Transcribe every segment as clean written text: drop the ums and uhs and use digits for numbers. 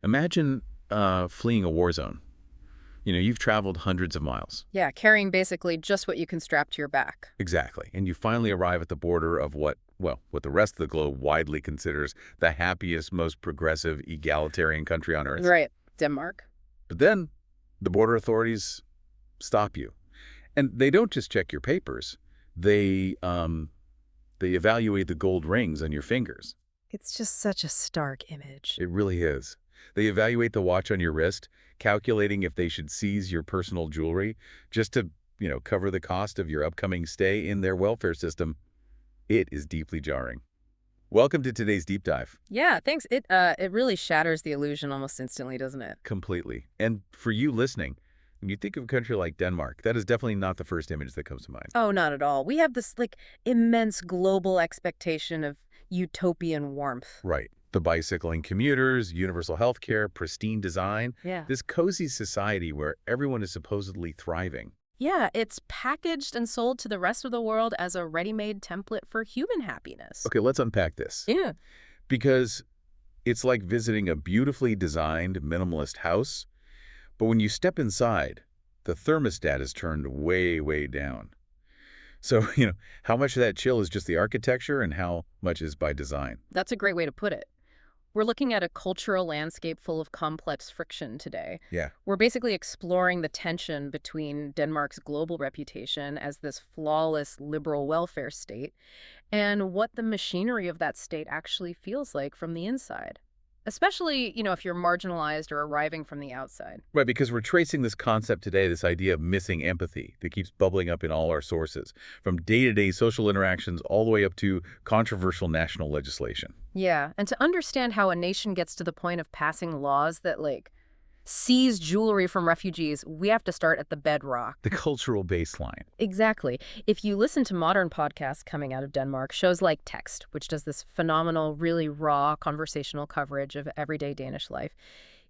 Imagine fleeing a war zone. You've traveled hundreds of miles. Yeah, carrying basically just what you can strap to your back. Exactly. And you finally arrive at the border of what the rest of the globe widely considers the happiest, most progressive, egalitarian country on Earth. Right. Denmark. But then the border authorities stop you. And they don't just check your papers. They evaluate the gold rings on your fingers. It's just such a stark image. It really is. They evaluate the watch on your wrist, calculating if they should seize your personal jewelry just to, cover the cost of your upcoming stay in their welfare system. It is deeply jarring. Welcome to today's deep dive. Yeah, thanks. It really shatters the illusion almost instantly, doesn't it? Completely. And for you listening, when you think of a country like Denmark, that is definitely not the first image that comes to mind. Oh, not at all. We have this immense global expectation of utopian warmth. Right. The bicycling commuters, universal health care, pristine design. Yeah. This cozy society where everyone is supposedly thriving. Yeah, it's packaged and sold to the rest of the world as a ready-made template for human happiness. Okay, let's unpack this. Yeah. Because it's like visiting a beautifully designed minimalist house, but when you step inside, the thermostat is turned way, way down. So, how much of that chill is just the architecture and how much is by design? That's a great way to put it. We're looking at a cultural landscape full of complex friction today. Yeah. We're basically exploring the tension between Denmark's global reputation as this flawless liberal welfare state and what the machinery of that state actually feels like from the inside. Especially, if you're marginalized or arriving from the outside. Right, because we're tracing this concept today, this idea of missing empathy that keeps bubbling up in all our sources, from day-to-day social interactions all the way up to controversial national legislation. Yeah, and to understand how a nation gets to the point of passing laws that, seize jewelry from refugees, we have to start at the bedrock. The cultural baseline. Exactly. If you listen to modern podcasts coming out of Denmark, shows like Text, which does this phenomenal, really raw conversational coverage of everyday Danish life,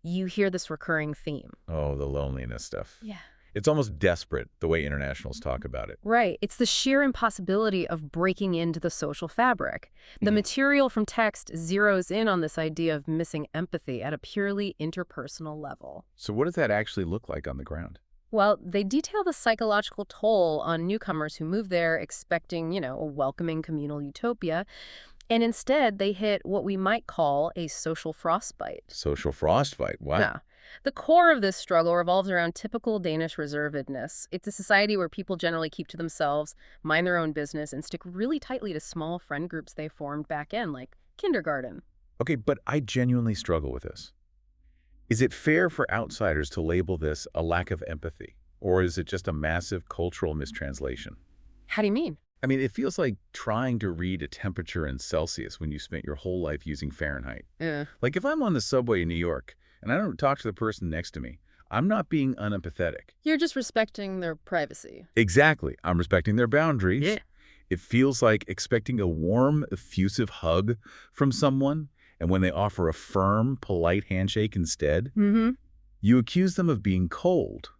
you hear this recurring theme. Oh, the loneliness stuff. Yeah. It's almost desperate, the way internationals talk about it. Right. It's the sheer impossibility of breaking into the social fabric. The material from Text zeroes in on this idea of missing empathy at a purely interpersonal level. So what does that actually look like on the ground? Well, they detail the psychological toll on newcomers who move there expecting, a welcoming communal utopia. And instead, they hit what we might call a social frostbite. Social frostbite? What? Yeah. The core of this struggle revolves around typical Danish reservedness. It's a society where people generally keep to themselves, mind their own business, and stick really tightly to small friend groups they formed back in, like kindergarten. Okay, but I genuinely struggle with this. Is it fair for outsiders to label this a lack of empathy? Or is it just a massive cultural mistranslation? How do you mean? I mean, it feels like trying to read a temperature in Celsius when you spent your whole life using Fahrenheit. Yeah. Like if I'm on the subway in New York and I don't talk to the person next to me, I'm not being unempathetic. You're just respecting their privacy. Exactly. I'm respecting their boundaries. Yeah. It feels like expecting a warm, effusive hug from someone, and when they offer a firm, polite handshake instead, you accuse them of being cold.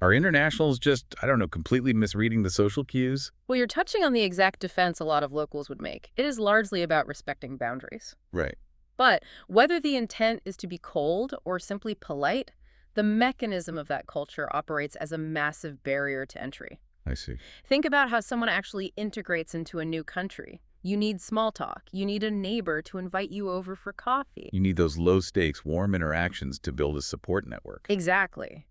Are internationals just, completely misreading the social cues? Well, you're touching on the exact defense a lot of locals would make. It is largely about respecting boundaries. Right. But whether the intent is to be cold or simply polite, the mechanism of that culture operates as a massive barrier to entry. I see. Think about how someone actually integrates into a new country. You need small talk. You need a neighbor to invite you over for coffee. You need those low-stakes, warm interactions to build a support network. Exactly.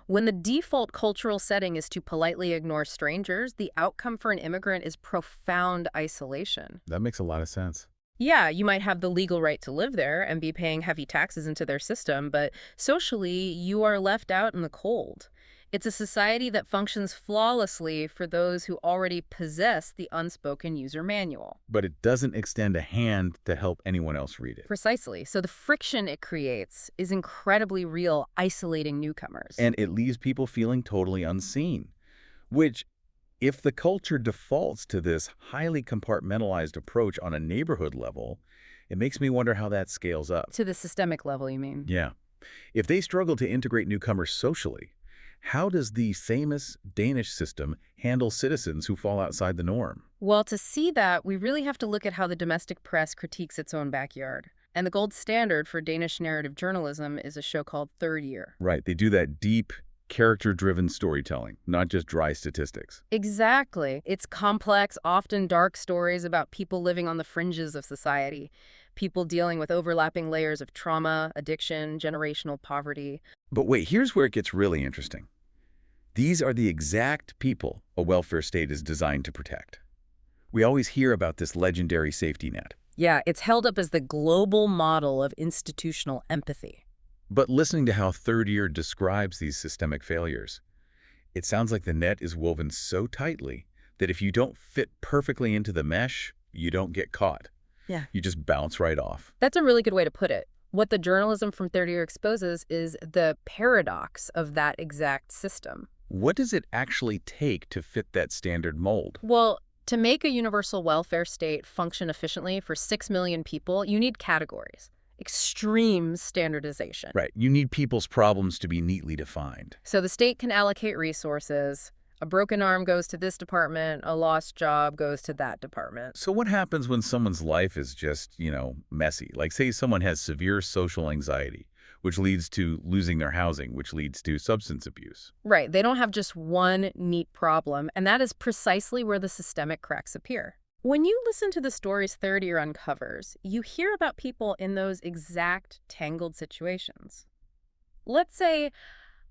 When the default cultural setting is to politely ignore strangers, the outcome for an immigrant is profound isolation. That makes a lot of sense. Yeah, you might have the legal right to live there and be paying heavy taxes into their system, but socially, you are left out in the cold. It's a society that functions flawlessly for those who already possess the unspoken user manual. But it doesn't extend a hand to help anyone else read it. Precisely. So the friction it creates is incredibly real, isolating newcomers. And it leaves people feeling totally unseen, which, if the culture defaults to this highly compartmentalized approach on a neighborhood level, it makes me wonder how that scales up. To the systemic level, you mean? Yeah. If they struggle to integrate newcomers socially, how does the famous Danish system handle citizens who fall outside the norm? Well, to see that, we really have to look at how the domestic press critiques its own backyard. And the gold standard for Danish narrative journalism is a show called Third Year. Right. They do that deep, character-driven storytelling, not just dry statistics. Exactly. It's complex, often dark stories about people living on the fringes of society, people dealing with overlapping layers of trauma, addiction, generational poverty. But wait, here's where it gets really interesting. These are the exact people a welfare state is designed to protect. We always hear about this legendary safety net. Yeah, it's held up as the global model of institutional empathy. But listening to how Third Year describes these systemic failures, it sounds like the net is woven so tightly that if you don't fit perfectly into the mesh, you don't get caught. Yeah. You just bounce right off. That's a really good way to put it. What the journalism from Third Year exposes is the paradox of that exact system. What does it actually take to fit that standard mold? Well, to make a universal welfare state function efficiently for 6 million people, you need categories. Extreme standardization. Right. You need people's problems to be neatly defined. So the state can allocate resources. A broken arm goes to this department, a lost job goes to that department. So what happens when someone's life is just, messy? Like say someone has severe social anxiety, which leads to losing their housing, which leads to substance abuse. Right. They don't have just one neat problem, and that is precisely where the systemic cracks appear. When you listen to the stories Third Year uncovers, you hear about people in those exact tangled situations. Let's say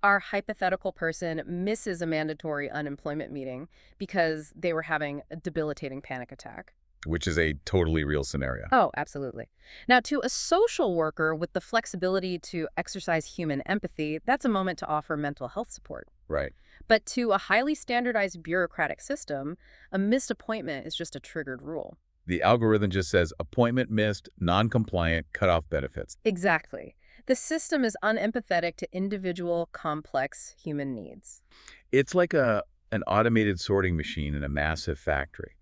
our hypothetical person misses a mandatory unemployment meeting because they were having a debilitating panic attack. Which is a totally real scenario. Oh, absolutely. Now, to a social worker with the flexibility to exercise human empathy, that's a moment to offer mental health support. Right. But to a highly standardized bureaucratic system, a missed appointment is just a triggered rule. The algorithm just says appointment missed, non-compliant, cut off benefits. Exactly. The system is unempathetic to individual, complex human needs. It's like an automated sorting machine in a massive factory.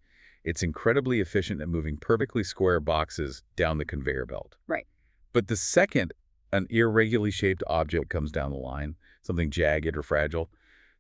It's incredibly efficient at moving perfectly square boxes down the conveyor belt. Right. But the second an irregularly shaped object comes down the line, something jagged or fragile,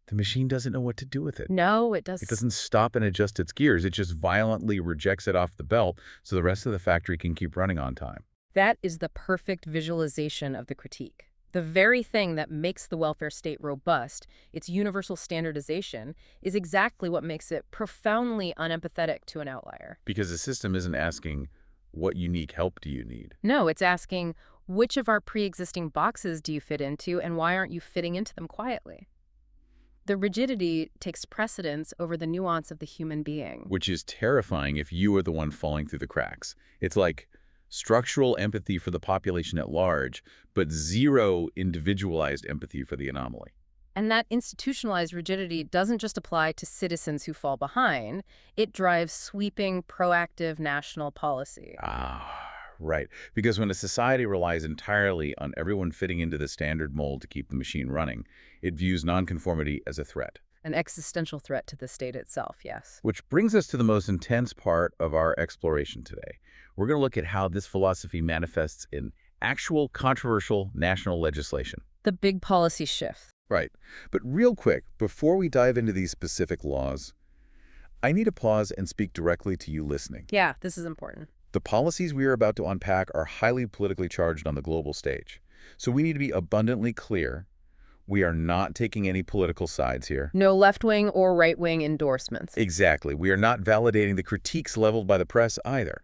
the machine doesn't know what to do with it. No, it doesn't. It doesn't stop and adjust its gears. It just violently rejects it off the belt so the rest of the factory can keep running on time. That is the perfect visualization of the critique. The very thing that makes the welfare state robust, its universal standardization, is exactly what makes it profoundly unempathetic to an outlier. Because the system isn't asking, what unique help do you need? No, it's asking, which of our pre-existing boxes do you fit into, and why aren't you fitting into them quietly? The rigidity takes precedence over the nuance of the human being. Which is terrifying if you are the one falling through the cracks. It's like structural empathy for the population at large, but zero individualized empathy for the anomaly. And that institutionalized rigidity doesn't just apply to citizens who fall behind. It drives sweeping, proactive national policy. Right. Because when a society relies entirely on everyone fitting into the standard mold to keep the machine running, it views nonconformity as a threat. An existential threat to the state itself, yes. Which brings us to the most intense part of our exploration today. We're going to look at how this philosophy manifests in actual controversial national legislation. The big policy shift. Right. But real quick, before we dive into these specific laws, I need to pause and speak directly to you listening. Yeah, this is important. The policies we are about to unpack are highly politically charged on the global stage. So we need to be abundantly clear. We are not taking any political sides here. No left-wing or right-wing endorsements. Exactly. We are not validating the critiques leveled by the press either.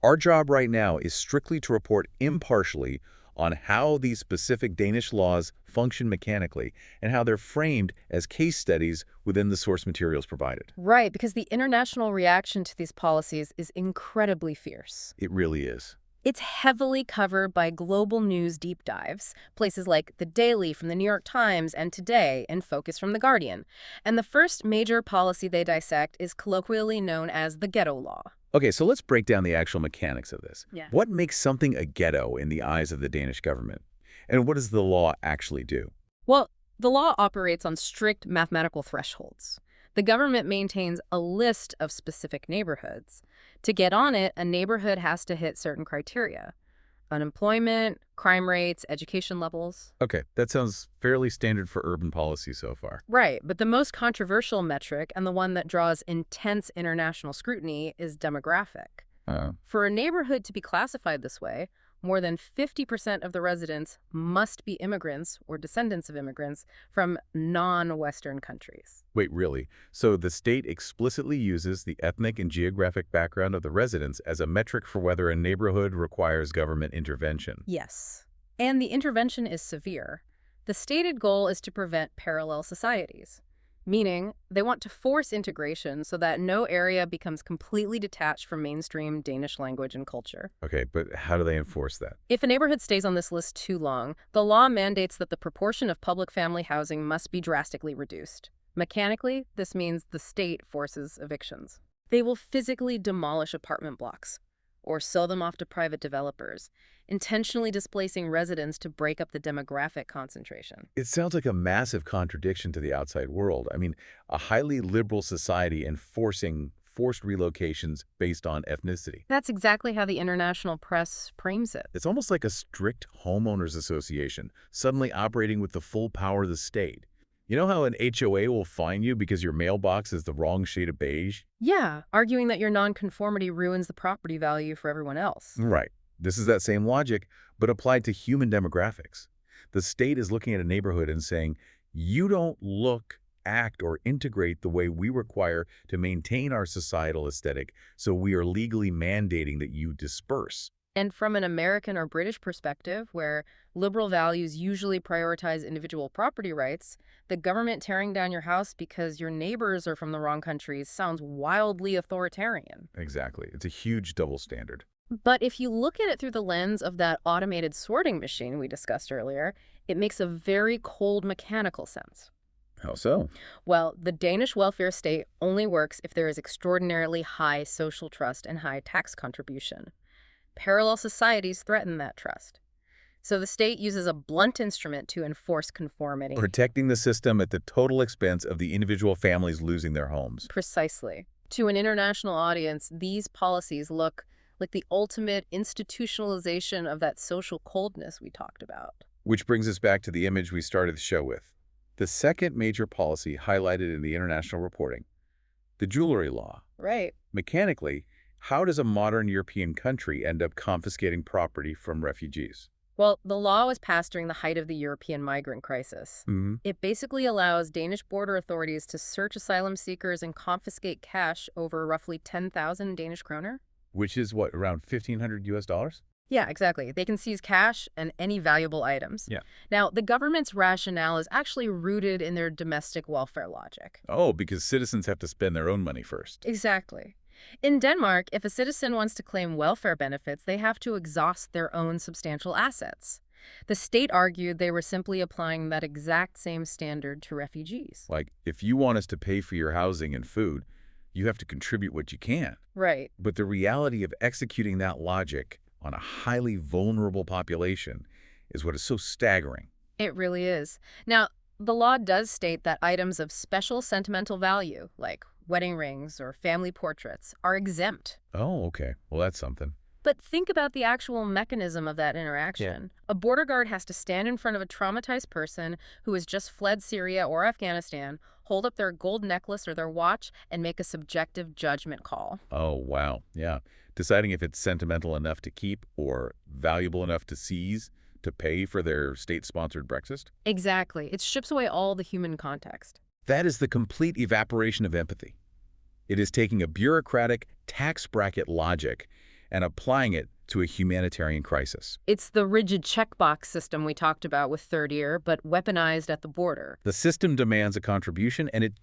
Our job right now is strictly to report impartially on how these specific Danish laws function mechanically and how they're framed as case studies within the source materials provided. Right, because the international reaction to these policies is incredibly fierce. It really is. It's heavily covered by global news deep dives, places like The Daily from the New York Times and Today and Focus from The Guardian. And the first major policy they dissect is colloquially known as the ghetto law. Okay, so let's break down the actual mechanics of this. Yeah. What makes something a ghetto in the eyes of the Danish government? And what does the law actually do? Well, the law operates on strict mathematical thresholds. The government maintains a list of specific neighborhoods. To get on it, a neighborhood has to hit certain criteria: unemployment, crime rates, education levels. Okay, that sounds fairly standard for urban policy so far. Right, but the most controversial metric, and the one that draws intense international scrutiny, is demographic. For a neighborhood to be classified this way, more than 50% of the residents must be immigrants or descendants of immigrants from non-Western countries. Wait, really? So the state explicitly uses the ethnic and geographic background of the residents as a metric for whether a neighborhood requires government intervention. Yes. And the intervention is severe. The stated goal is to prevent parallel societies, meaning they want to force integration so that no area becomes completely detached from mainstream Danish language and culture. Okay, but how do they enforce that? If a neighborhood stays on this list too long, the law mandates that the proportion of public family housing must be drastically reduced. Mechanically, this means the state forces evictions. They will physically demolish apartment blocks or sell them off to private developers, intentionally displacing residents to break up the demographic concentration. It sounds like a massive contradiction to the outside world. I mean, a highly liberal society enforcing forced relocations based on ethnicity. That's exactly how the international press frames it. It's almost like a strict homeowners association suddenly operating with the full power of the state. You know how an HOA will fine you because your mailbox is the wrong shade of beige? Yeah, arguing that your nonconformity ruins the property value for everyone else. Right. This is that same logic, but applied to human demographics. The state is looking at a neighborhood and saying, you don't look, act, or integrate the way we require to maintain our societal aesthetic, so we are legally mandating that you disperse. And from an American or British perspective, where liberal values usually prioritize individual property rights, the government tearing down your house because your neighbors are from the wrong countries sounds wildly authoritarian. Exactly. It's a huge double standard. But if you look at it through the lens of that automated sorting machine we discussed earlier, it makes a very cold mechanical sense. How so? Well, the Danish welfare state only works if there is extraordinarily high social trust and high tax contribution. Parallel societies threaten that trust. So the state uses a blunt instrument to enforce conformity. Protecting the system at the total expense of the individual families losing their homes. Precisely. To an international audience, these policies look like the ultimate institutionalization of that social coldness we talked about. Which brings us back to the image we started the show with. The second major policy highlighted in the international reporting, the jewelry law. Right. Mechanically, how does a modern European country end up confiscating property from refugees? Well, the law was passed during the height of the European migrant crisis. It basically allows Danish border authorities to search asylum seekers and confiscate cash over roughly 10,000 Danish kroner. Which is what, around $1,500 US? Yeah, exactly. They can seize cash and any valuable items. Yeah. Now, the government's rationale is actually rooted in their domestic welfare logic. Oh, because citizens have to spend their own money first. Exactly. In Denmark, if a citizen wants to claim welfare benefits, they have to exhaust their own substantial assets. The state argued they were simply applying that exact same standard to refugees. Like, if you want us to pay for your housing and food, you have to contribute what you can. Right. But the reality of executing that logic on a highly vulnerable population is what is so staggering. It really is. Now, the law does state that items of special sentimental value, like wedding rings or family portraits, are exempt. Oh, okay. Well, that's something. But think about the actual mechanism of that interaction. Yeah. A border guard has to stand in front of a traumatized person who has just fled Syria or Afghanistan, hold up their gold necklace or their watch, and make a subjective judgment call. Oh, wow. Yeah. Deciding if it's sentimental enough to keep or valuable enough to seize to pay for their state-sponsored breakfast? Exactly. It strips away all the human context. That is the complete evaporation of empathy. It is taking a bureaucratic tax bracket logic and applying it to a humanitarian crisis. It's the rigid checkbox system we talked about with third year, but weaponized at the border. The system demands a contribution, and it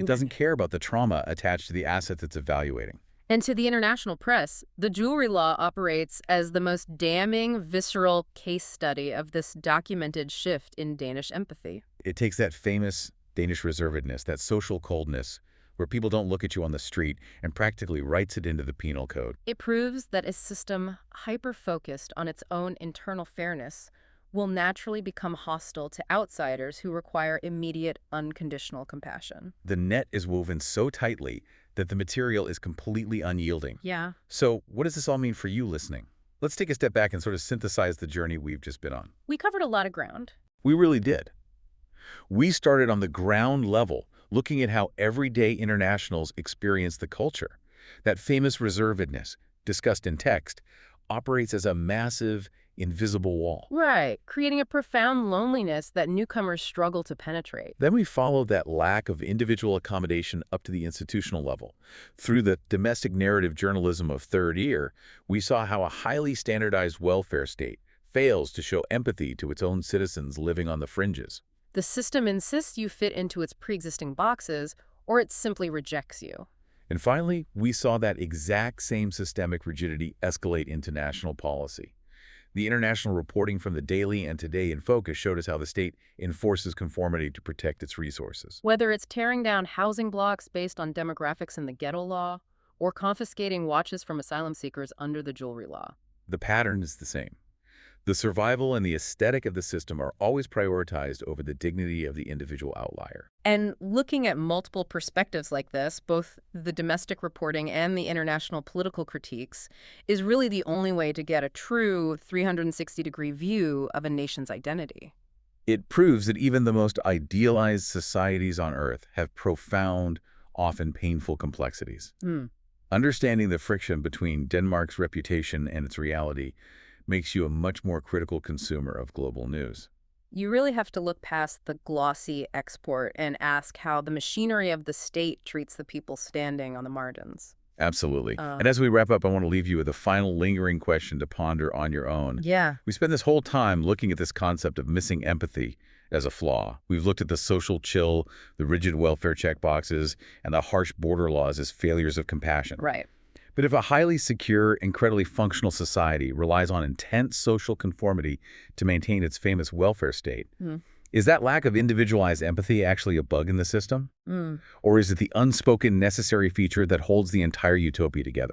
doesn't care about the trauma attached to the asset it's evaluating. And to the international press, the jewelry law operates as the most damning, visceral case study of this documented shift in Danish empathy. It takes that famous Danish reservedness, that social coldness, where people don't look at you on the street, and practically writes it into the penal code. It proves that a system hyper-focused on its own internal fairness will naturally become hostile to outsiders who require immediate, unconditional compassion. The net is woven so tightly that the material is completely unyielding. Yeah. So what does this all mean for you listening? Let's take a step back and sort of synthesize the journey we've just been on. We covered a lot of ground. We really did. We started on the ground level, looking at how everyday internationals experience the culture. That famous reservedness, discussed in text, operates as a massive, invisible wall. Right, creating a profound loneliness that newcomers struggle to penetrate. Then we followed that lack of individual accommodation up to the institutional level. Through the domestic narrative journalism of third year, we saw how a highly standardized welfare state fails to show empathy to its own citizens living on the fringes. The system insists you fit into its pre-existing boxes, or it simply rejects you. And finally, we saw that exact same systemic rigidity escalate into national policy. The international reporting from the Daily and Today in Focus showed us how the state enforces conformity to protect its resources. Whether it's tearing down housing blocks based on demographics in the ghetto law, or confiscating watches from asylum seekers under the jewelry law. The pattern is the same. The survival and the aesthetic of the system are always prioritized over the dignity of the individual outlier. And looking at multiple perspectives like this, both the domestic reporting and the international political critiques, is really the only way to get a true 360-degree view of a nation's identity. It proves that even the most idealized societies on Earth have profound, often painful complexities. Understanding the friction between Denmark's reputation and its reality makes you a much more critical consumer of global news. You really have to look past the glossy export and ask how the machinery of the state treats the people standing on the margins. Absolutely. And as we wrap up, I want to leave you with a final lingering question to ponder on your own. Yeah. We spent this whole time looking at this concept of missing empathy as a flaw. We've looked at the social chill, the rigid welfare checkboxes, and the harsh border laws as failures of compassion. Right. But if a highly secure, incredibly functional society relies on intense social conformity to maintain its famous welfare state, is that lack of individualized empathy actually a bug in the system? Or is it the unspoken necessary feature that holds the entire utopia together?